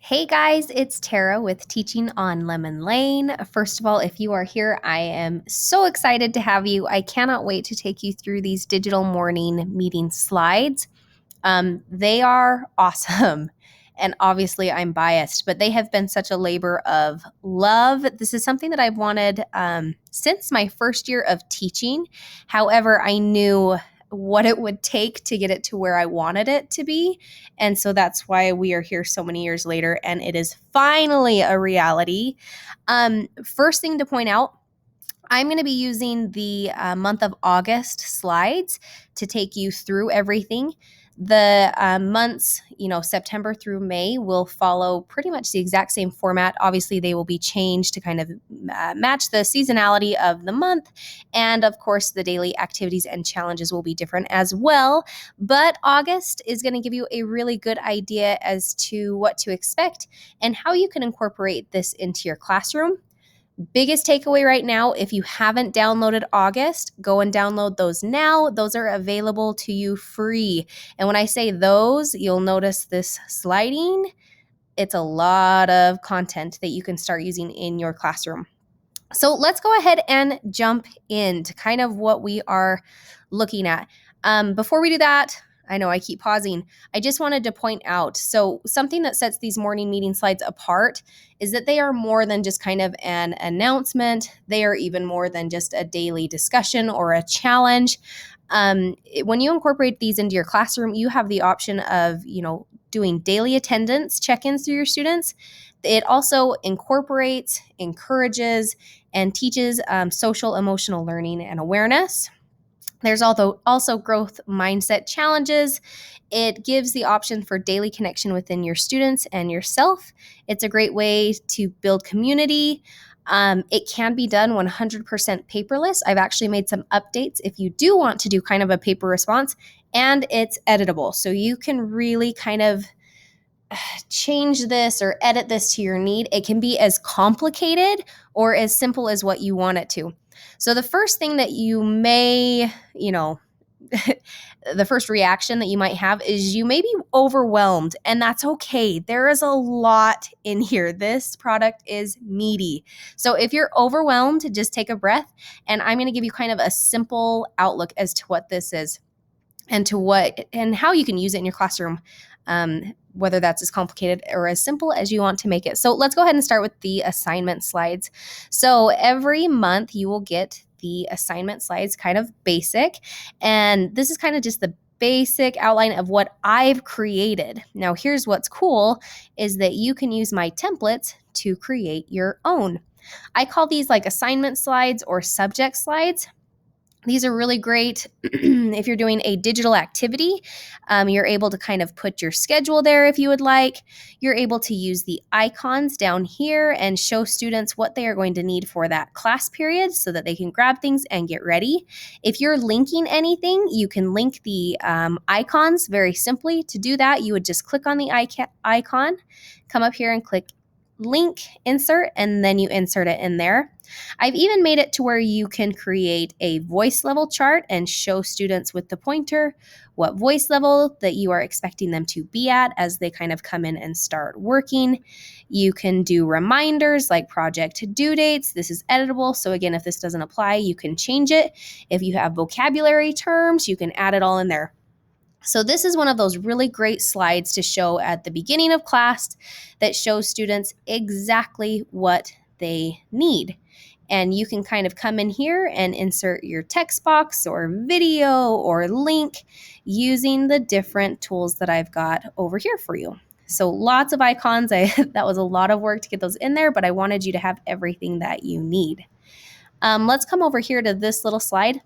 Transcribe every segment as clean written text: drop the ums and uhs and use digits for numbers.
Hey guys, it's Tara with Teaching on Lemon Lane. First of all, if you are here, I am so excited to have you. I cannot wait to take you through these digital morning meeting slides. They are awesome. And obviously, I'm biased, but they have been such a labor of love. This is something that I've wanted since my first year of teaching. However, I knew what it would take to get it to where I wanted it to be. And so that's why we are here so many years later, and it is finally a reality. First thing to point out, I'm going to be using the month of August slides to take you through everything. The months, September through May will follow pretty much the exact same format. Obviously, they will be changed to kind of match the seasonality of the month. And of course, the daily activities and challenges will be different as well. But August is going to give you a really good idea as to what to expect and how you can incorporate this into your classroom. Biggest takeaway right now, if you haven't downloaded August, go and download those now. Those are available to you free. And when I say those, you'll notice this sliding. It's a lot of content that you can start using in your classroom. So let's go ahead and jump into kind of what we are looking at. Before we do that, I know I keep pausing. I just wanted to point out, so something that sets these morning meeting slides apart is that they are more than just kind of an announcement. They are even more than just a daily discussion or a challenge. When you incorporate these into your classroom, you have the option of, doing daily attendance check-ins through your students. It also incorporates, encourages, and teaches social emotional learning and awareness. There's also growth mindset challenges. It gives the option for daily connection within your students and yourself. It's a great way to build community. It can be done 100% paperless. I've actually made some updates if you do want to do kind of a paper response, and it's editable. So you can really kind of change this or edit this to your need. It can be as complicated or as simple as what you want it to. So the first thing that you may, the first reaction that you might have is you may be overwhelmed, and that's okay. There is a lot in here. This product is meaty. So if you're overwhelmed, just take a breath, and I'm going to give you kind of a simple outlook as to what this is and how you can use it in your classroom, whether that's as complicated or as simple as you want to make it. So let's go ahead and start with the assignment slides. So every month you will get the assignment slides, kind of basic, and this is kind of just the basic outline of what I've created. Now here's what's cool is that you can use my templates to create your own. I call these like assignment slides or subject slides. These are really great if you're doing a digital activity. You're able to kind of put your schedule there if you would like. You're able to use the icons down here and show students what they are going to need for that class period so that they can grab things and get ready. If you're linking anything, you can link the icons very simply. To do that, you would just click on the icon, come up here and click link, insert, and then you insert it in there. I've even made it to where you can create a voice level chart and show students with the pointer what voice level that you are expecting them to be at as they kind of come in and start working. You can do reminders like project due dates. This is editable, so again, if this doesn't apply, you can change it. If you have vocabulary terms, you can add it all in there. So this is one of those really great slides to show at the beginning of class that shows students exactly what they need. And you can kind of come in here and insert your text box or video or link using the different tools that I've got over here for you. So lots of icons. That was a lot of work to get those in there, but I wanted you to have everything that you need. Let's come over here to this little slide.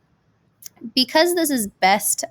Because this is best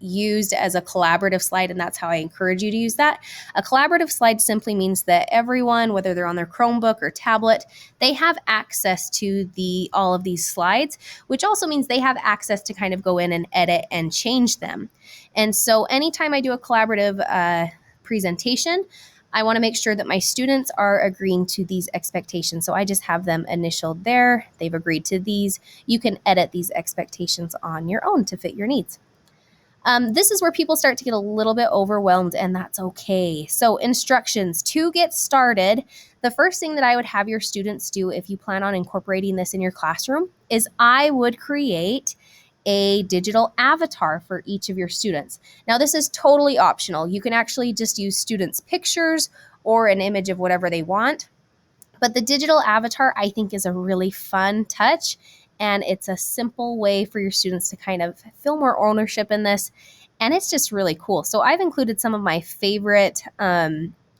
used as a collaborative slide, and that's how I encourage you to use that. A collaborative slide simply means that everyone, whether they're on their Chromebook or tablet, they have access to all of these slides, which also means they have access to kind of go in and edit and change them. And so anytime I do a collaborative presentation, I want to make sure that my students are agreeing to these expectations. So I just have them initialed there. They've agreed to these. You can edit these expectations on your own to fit your needs. This is where people start to get a little bit overwhelmed, and that's okay. So instructions to get started. The first thing that I would have your students do if you plan on incorporating this in your classroom is I would create a digital avatar for each of your students. Now, this is totally optional. You can actually just use students' pictures or an image of whatever they want. But the digital avatar, I think, is a really fun touch, and it's a simple way for your students to kind of feel more ownership in this, and it's just really cool. So I've included some of my favorite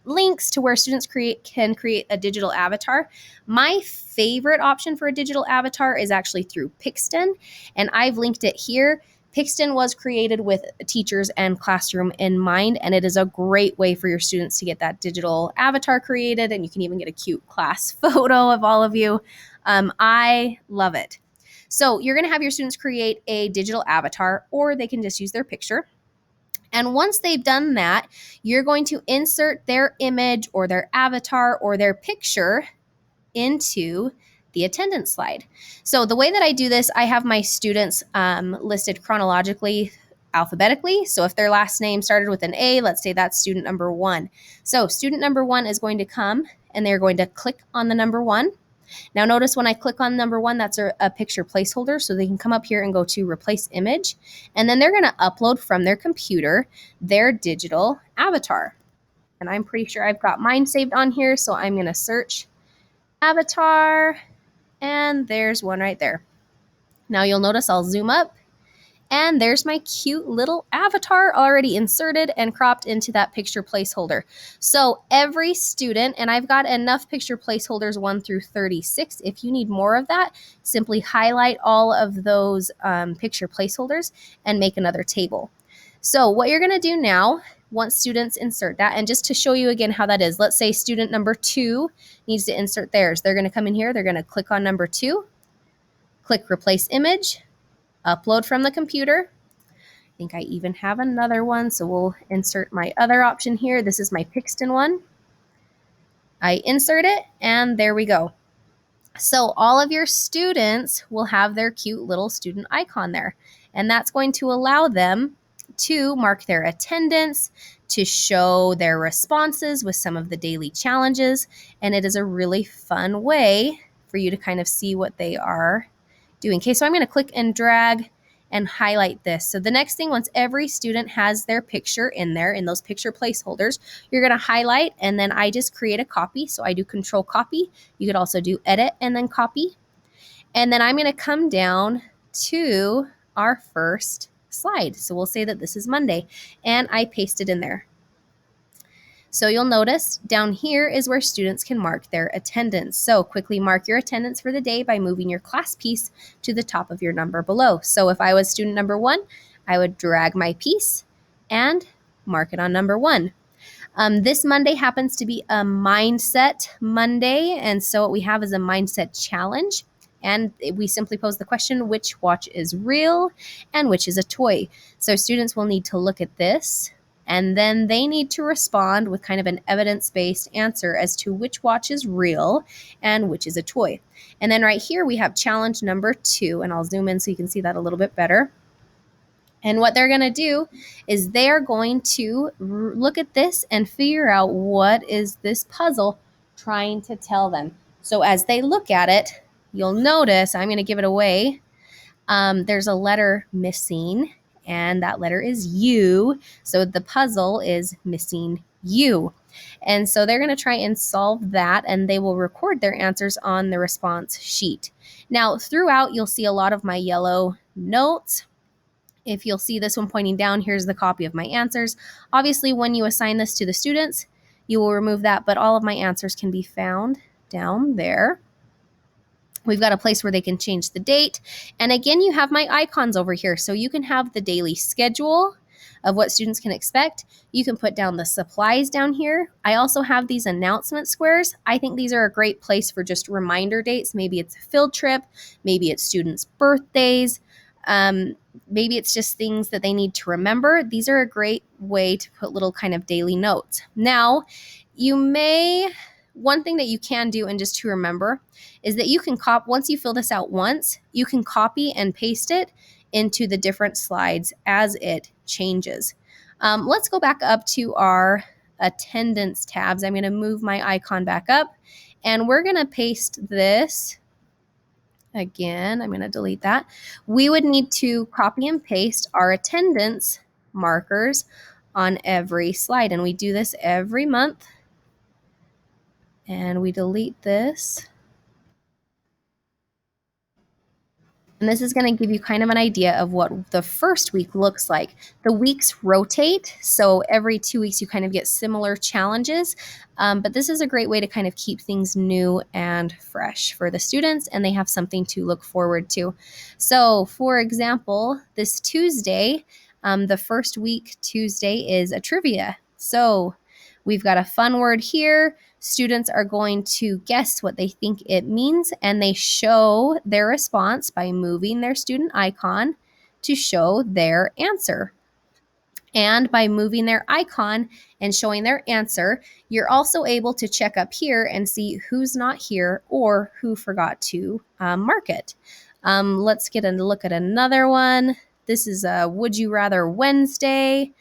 links to where students can create a digital avatar. My favorite option for a digital avatar is actually through Pixton, and I've linked it here. Pixton was created with teachers and classroom in mind, and it is a great way for your students to get that digital avatar created, and you can even get a cute class photo of all of you. I love it. So you're going to have your students create a digital avatar, or they can just use their picture. And once they've done that, you're going to insert their image or their avatar or their picture into the attendance slide. So the way that I do this, I have my students listed chronologically, alphabetically. So if their last name started with an A, let's say that's student number 1. So student number 1 is going to come and they're going to click on the number 1. Now notice when I click on number 1, that's a picture placeholder, so they can come up here and go to replace image, and then they're going to upload from their computer their digital avatar. And I'm pretty sure I've got mine saved on here, so I'm going to search avatar, and there's one right there. Now you'll notice I'll zoom up, and there's my cute little avatar already inserted and cropped into that picture placeholder. So every student, and I've got enough picture placeholders 1 through 36. If you need more of that, simply highlight all of those picture placeholders and make another table. So what you're gonna do now, once students insert that, and just to show you again how that is, let's say student number 2 needs to insert theirs. They're gonna come in here, they're gonna click on number 2, click replace image, upload from the computer. I think I even have another one, so we'll insert my other option here. This is my Pixton one. I insert it, and there we go. So all of your students will have their cute little student icon there, and that's going to allow them to mark their attendance, to show their responses with some of the daily challenges, and it is a really fun way for you to kind of see what they are doing. Okay, so I'm going to click and drag and highlight this. So the next thing, once every student has their picture in there, in those picture placeholders, you're going to highlight, and then I just create a copy. So I do control copy. You could also do edit and then copy. And then I'm going to come down to our first slide. So we'll say that this is Monday, and I paste it in there. So you'll notice down here is where students can mark their attendance. So quickly mark your attendance for the day by moving your class piece to the top of your number below. So if I was student number 1, I would drag my piece and mark it on number 1. This Monday happens to be a mindset Monday, and so what we have is a mindset challenge. And we simply pose the question, which watch is real and which is a toy? So students will need to look at this, and then they need to respond with kind of an evidence-based answer as to which watch is real and which is a toy. And then right here we have challenge number 2, and I'll zoom in so you can see that a little bit better. And what they're going to do is they are going to look at this and figure out what is this puzzle trying to tell them. So as they look at it, you'll notice, I'm going to give it away, there's a letter missing, and that letter is U. So the puzzle is missing U. And so they're going to try and solve that, and they will record their answers on the response sheet. Now, throughout, you'll see a lot of my yellow notes. If you'll see this one pointing down, here's the copy of my answers. Obviously, when you assign this to the students, you will remove that, but all of my answers can be found down there. We've got a place where they can change the date. And again, you have my icons over here. So you can have the daily schedule of what students can expect. You can put down the supplies down here. I also have these announcement squares. I think these are a great place for just reminder dates. Maybe it's a field trip. Maybe it's students' birthdays. Maybe it's just things that they need to remember. These are a great way to put little kind of daily notes. Now, one thing that you can do, and just to remember, is that you can once you fill this out once, you can copy and paste it into the different slides as it changes. Let's go back up to our attendance tabs. I'm going to move my icon back up, and we're going to paste this. Again, I'm going to delete that. We would need to copy and paste our attendance markers on every slide, and we do this every month. And we delete this. And this is going to give you kind of an idea of what the first week looks like. The weeks rotate, so every 2 weeks you kind of get similar challenges, but this is a great way to kind of keep things new and fresh for the students, and they have something to look forward to. So, for example, this Tuesday, the first week Tuesday is a trivia. So we've got a fun word here. Students are going to guess what they think it means, and they show their response by moving their student icon to show their answer. And by moving their icon and showing their answer, you're also able to check up here and see who's not here or who forgot to mark it. Let's get a look at another one. This is a Would You Rather Wednesday.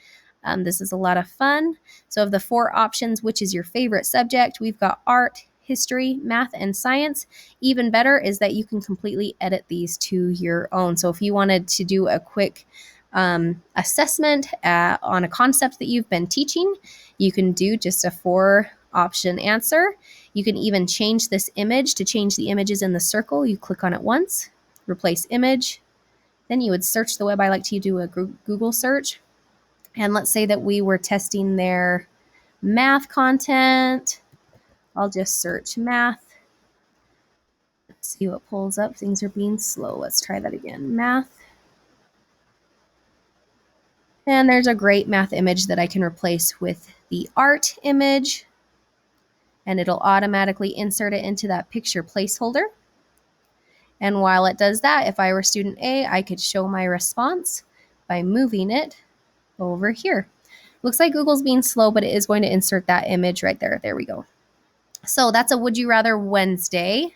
This is a lot of fun. So of the 4 options, which is your favorite subject? We've got art, history, math, and science. Even better is that you can completely edit these to your own. So if you wanted to do a quick assessment on a concept that you've been teaching, you can do just a 4-option answer. You can even change this image. To change the images in the circle, you click on it once, replace image. Then you would search the web. I like to do a Google search. And let's say that we were testing their math content. I'll just search math. Let's see what pulls up. Things are being slow. Let's try that again. Math. And there's a great math image that I can replace with the art image. And it'll automatically insert it into that picture placeholder. And while it does that, if I were student A, I could show my response by moving it over here. Looks like Google's being slow, but it is going to insert that image right there. There we go. So that's a Would You Rather Wednesday.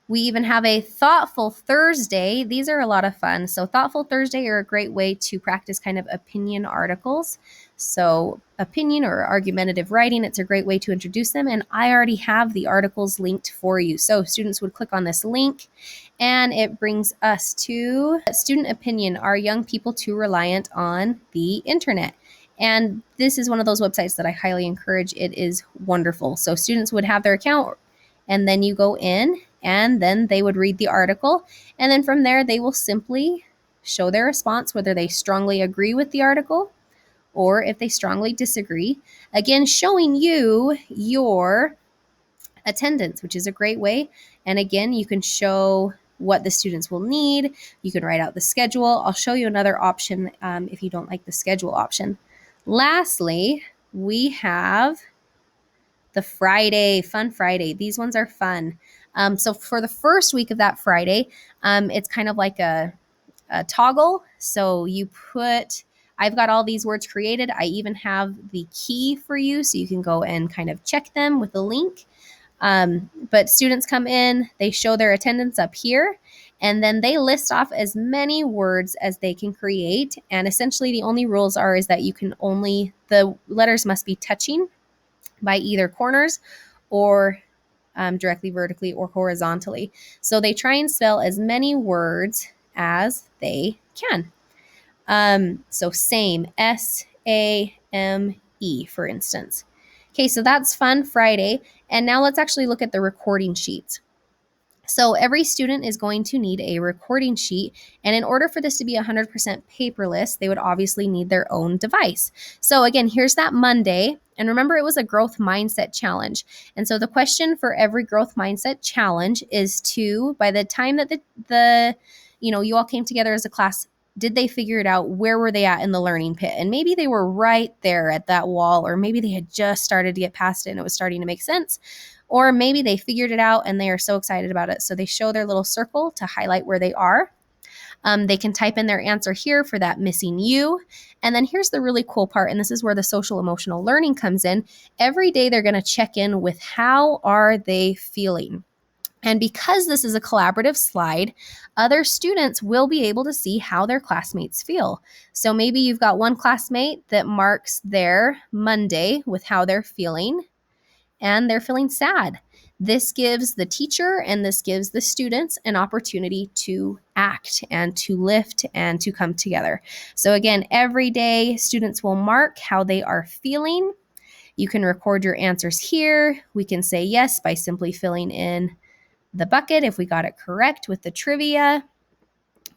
We even have a Thoughtful Thursday. These are a lot of fun. So Thoughtful Thursday are a great way to practice kind of opinion articles. So opinion or argumentative writing, it's a great way to introduce them. And I already have the articles linked for you. So students would click on this link and it brings us to student opinion. Are young people too reliant on the internet? And this is one of those websites that I highly encourage. It is wonderful. So students would have their account and then you go in and then they would read the article. And then from there, they will simply show their response, whether they strongly agree with the article or if they strongly disagree. Again, showing you your attendance, which is a great way. And again, you can show what the students will need. You can write out the schedule. I'll show you another option if you don't like the schedule option. Lastly, we have the Friday, Fun Friday. These ones are fun. So for the first week of that Friday, it's kind of like a toggle. So you I've got all these words created. I even have the key for you, so you can go and kind of check them with the link. But students come in, they show their attendance up here, and then they list off as many words as they can create. And essentially the only rules is that the letters must be touching by either corners or directly, vertically, or horizontally. So they try and spell as many words as they can. So same, S-A-M-E, for instance. Okay, so that's Fun Friday. And now let's actually look at the recording sheets. So every student is going to need a recording sheet, and in order for this to be 100% paperless, they would obviously need their own device. So again, here's that Monday, and remember it was a growth mindset challenge. And so the question for every growth mindset challenge is by the time that you all came together as a class, did they figure it out? Where were they at in the learning pit? And maybe they were right there at that wall, or maybe they had just started to get past it and it was starting to make sense. Or maybe they figured it out and they are so excited about it. So they show their little circle to highlight where they are. They can type in their answer here for that missing U. And then here's the really cool part, and this is where the social emotional learning comes in. Every day they're going to check in with how are they feeling. And because this is a collaborative slide, other students will be able to see how their classmates feel. So maybe you've got one classmate that marks their Monday with how they're feeling, and they're feeling sad. This gives the teacher and this gives the students an opportunity to act and to lift and to come together. So again, every day students will mark how they are feeling. You can record your answers here. We can say yes by simply filling in the bucket if we got it correct with the trivia.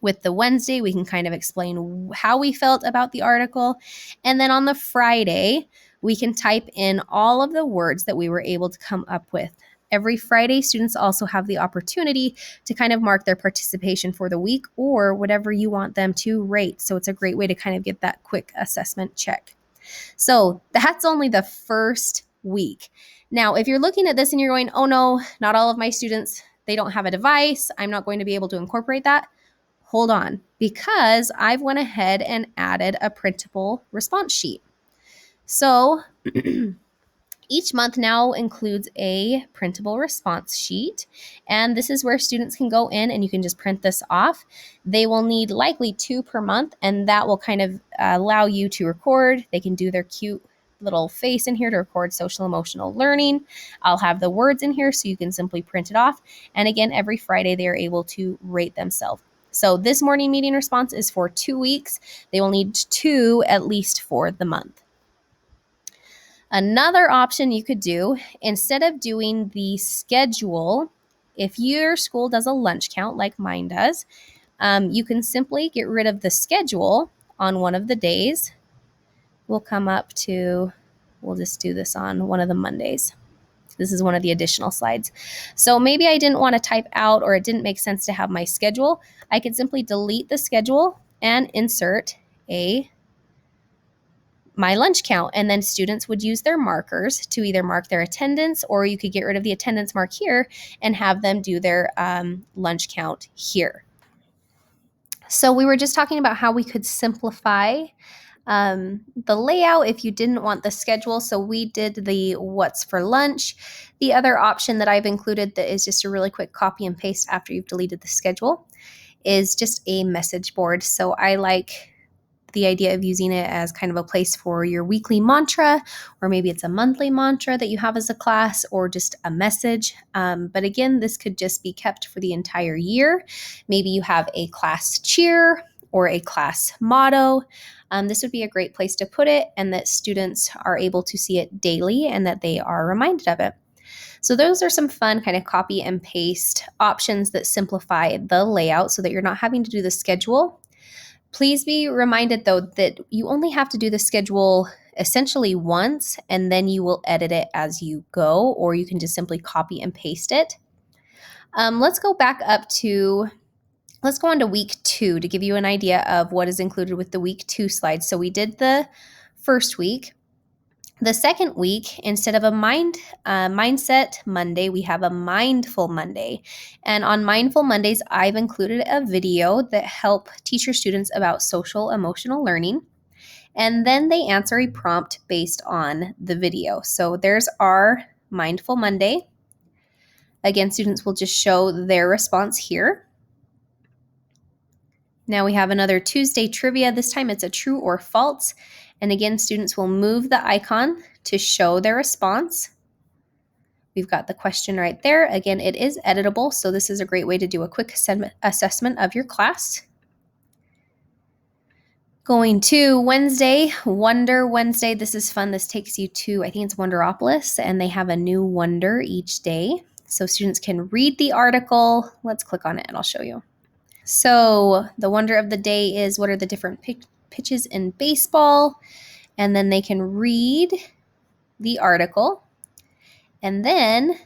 With the Wednesday, we can kind of explain how we felt about the article. And then on the Friday, we can type in all of the words that we were able to come up with. Every Friday, students also have the opportunity to kind of mark their participation for the week or whatever you want them to rate. So it's a great way to kind of get that quick assessment check. So that's only the first week. Now, if you're looking at this and you're going, oh no, not all of my students, they don't have a device, I'm not going to be able to incorporate that. Hold on, because I've went ahead and added a printable response sheet. So each month now includes a printable response sheet, and this is where students can go in and you can just print this off. They will need likely 2 per month, and that will kind of allow you to record. They can do their cute little face in here to record social emotional learning. I'll have the words in here so you can simply print it off. And again, every Friday they are able to rate themselves. So this morning meeting response is for 2 weeks. They will need 2 at least for the month. Another option you could do, instead of doing the schedule, if your school does a lunch count like mine does, you can simply get rid of the schedule on one of the days. We'll come up to, we'll just do this on one of the Mondays. This is one of the additional slides. So maybe I didn't want to type out, or it didn't make sense to have my schedule. I could simply delete the schedule and insert my lunch count, and then students would use their markers to either mark their attendance, or you could get rid of the attendance mark here and have them do their lunch count here. So we were just talking about how we could simplify the layout if you didn't want the schedule. So we did the what's for lunch. The other option that I've included that is just a really quick copy and paste after you've deleted the schedule is just a message board. So I like the idea of using it as kind of a place for your weekly mantra, or maybe it's a monthly mantra that you have as a class, or just a message. But again, this could just be kept for the entire year. Maybe you have a class cheer or a class motto. This would be a great place to put it, and that students are able to see it daily and that they are reminded of it. So those are some fun kind of copy and paste options that simplify the layout so that you're not having to do the schedule. Please be reminded, though, that you only have to do the schedule essentially once, and then you will edit it as you go, or you can just simply copy and paste it. Let's go on to week 2 to give you an idea of what is included with the week 2 slides. So we did the first week. The second week, instead of a mindset Monday, we have a mindful Monday. And on mindful Mondays, I've included a video that help teach your students about social emotional learning. And then they answer a prompt based on the video. So there's our mindful Monday. Again, students will just show their response here. Now we have another Tuesday trivia. This time it's a true or false. And again, students will move the icon to show their response. We've got the question right there. Again, it is editable, so this is a great way to do a quick assessment of your class. Going to Wednesday, Wonder Wednesday. This is fun. This takes you to, I think it's Wonderopolis, and they have a new wonder each day. So students can read the article. Let's click on it and I'll show you. So the wonder of the day is, what are the different pitches in baseball? And then they can read the article, and then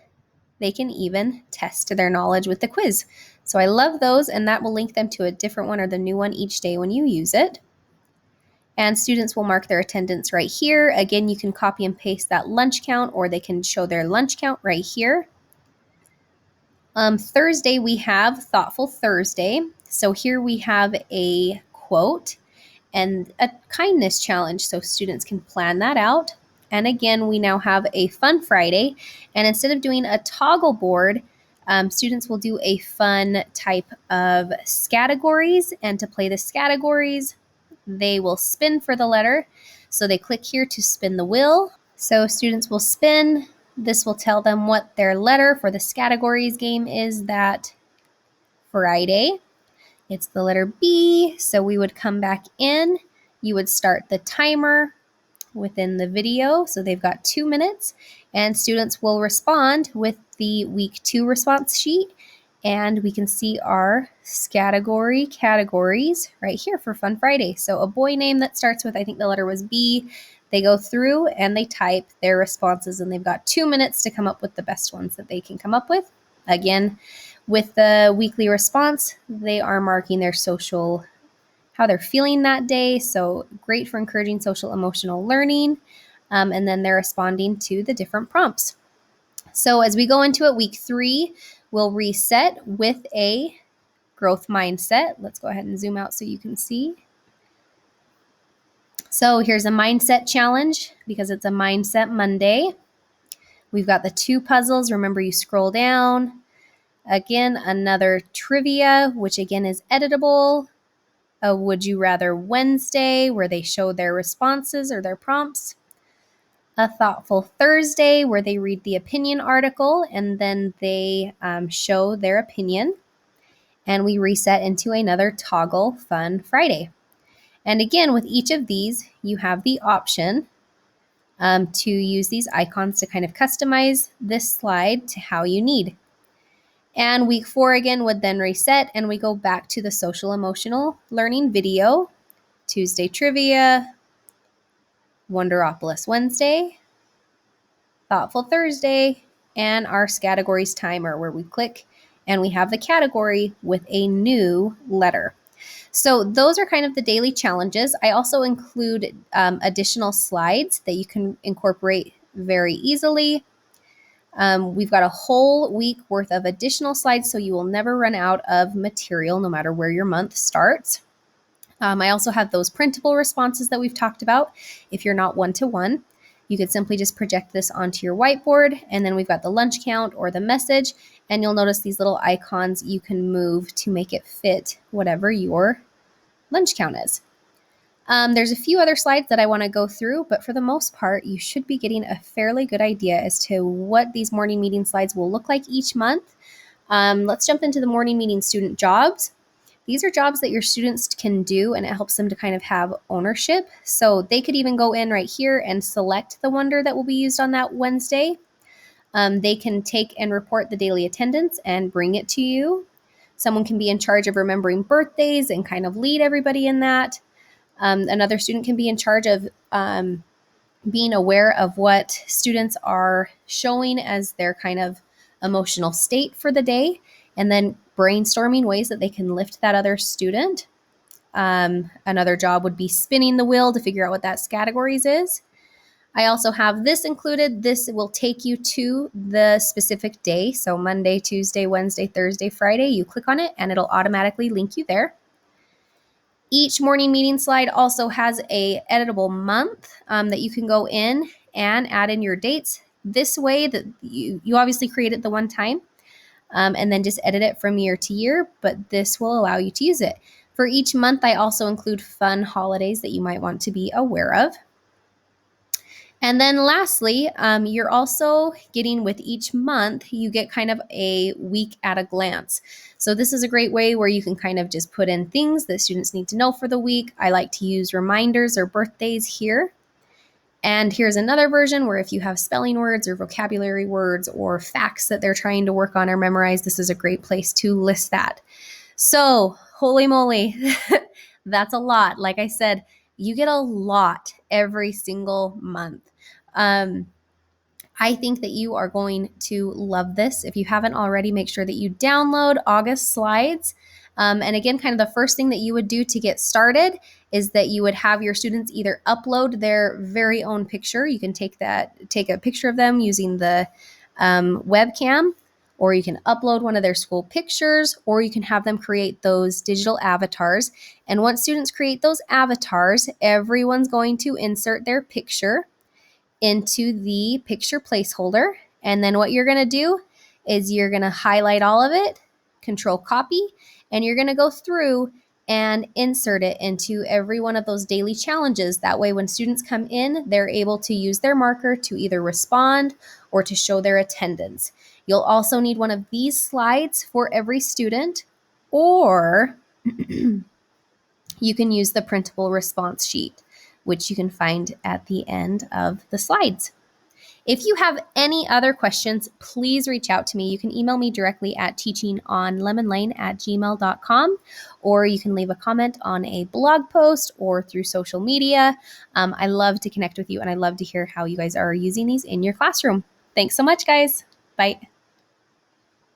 they can even test their knowledge with the quiz. So I love those, and that will link them to a different one or the new one each day when you use it. And students will mark their attendance right here. Again, you can copy and paste that lunch count, or they can show their lunch count right here. Thursday, we have Thoughtful Thursday. So here we have a quote and a kindness challenge, so students can plan that out. And again, we now have a Fun Friday, and instead of doing a toggle board, students will do a fun type of categories, and to play the categories, they will spin for the letter. So they click here to spin the wheel. So students will spin. This will tell them what their letter for the categories game is that Friday. It's the letter B. So we would come back in. You would start the timer within the video. So they've got 2 minutes, and students will respond with the week 2 response sheet. And we can see our categories right here for Fun Friday. So a boy name that starts with, I think the letter was B. They go through and they type their responses, and they've got 2 minutes to come up with the best ones that they can come up with. Again, with the weekly response, they are marking their social, how they're feeling that day. So great for encouraging social emotional learning. And then they're responding to the different prompts. So as we go into it, week 3, we'll reset with a growth mindset. Let's go ahead and zoom out so you can see. So here's a mindset challenge because it's a Mindset Monday. We've got the 2 puzzles. Remember, you scroll down. Again, another trivia, which again is editable. A Would You Rather Wednesday, where they show their responses or their prompts. A Thoughtful Thursday, where they read the opinion article and then they show their opinion. And we reset into another Toggle Fun Friday. And again, with each of these, you have the option to use these icons to kind of customize this slide to how you need. And week 4 again would then reset, and we go back to the social emotional learning video, Tuesday trivia, Wonderopolis Wednesday, Thoughtful Thursday, and our categories timer, where we click and we have the category with a new letter. So those are kind of the daily challenges. I also include additional slides that you can incorporate very easily. We've got a whole week worth of additional slides, so you will never run out of material no matter where your month starts. I also have those printable responses that we've talked about. If you're not one-to-one, you could simply just project this onto your whiteboard, and then we've got the lunch count or the message, and you'll notice these little icons you can move to make it fit whatever your lunch count is. There's a few other slides that I want to go through, but for the most part, you should be getting a fairly good idea as to what these morning meeting slides will look like each month. Let's jump into the morning meeting student jobs. These are jobs that your students can do, and it helps them to kind of have ownership. So they could even go in right here and select the wonder that will be used on that Wednesday. They can take and report the daily attendance and bring it to you. Someone can be in charge of remembering birthdays and kind of lead everybody in that. Another student can be in charge of being aware of what students are showing as their kind of emotional state for the day, and then brainstorming ways that they can lift that other student. Another job would be spinning the wheel to figure out what that categories is. I also have this included. This will take you to the specific day. So Monday, Tuesday, Wednesday, Thursday, Friday, you click on it and it'll automatically link you there. Each morning meeting slide also has a editable month that you can go in and add in your dates. This way that you obviously create it the one time and then just edit it from year to year, but this will allow you to use it. For each month, I also include fun holidays that you might want to be aware of. And then lastly, you're also getting with each month, you get kind of a week at a glance. So this is a great way where you can kind of just put in things that students need to know for the week. I like to use reminders or birthdays here. And here's another version where if you have spelling words or vocabulary words or facts that they're trying to work on or memorize, this is a great place to list that. So, holy moly, that's a lot. Like I said, you get a lot every single month. I think that you are going to love this. If you haven't already, make sure that you download August slides. And again, kind of the first thing that you would do to get started is that you would have your students either upload their very own picture. You can take a picture of them using the webcam, or you can upload one of their school pictures, or you can have them create those digital avatars. And once students create those avatars, everyone's going to insert their picture into the picture placeholder. And then what you're going to do is you're going to highlight all of it, control copy, and you're going to go through and insert it into every one of those daily challenges. That way, when students come in, they're able to use their marker to either respond or to show their attendance. You'll also need one of these slides for every student, or you can use the printable response sheet, which you can find at the end of the slides. If you have any other questions, please reach out to me. You can email me directly at teachingonlemonlane@gmail.com, or you can leave a comment on a blog post or through social media. I love to connect with you, and I love to hear how you guys are using these in your classroom. Thanks so much, guys. Bye.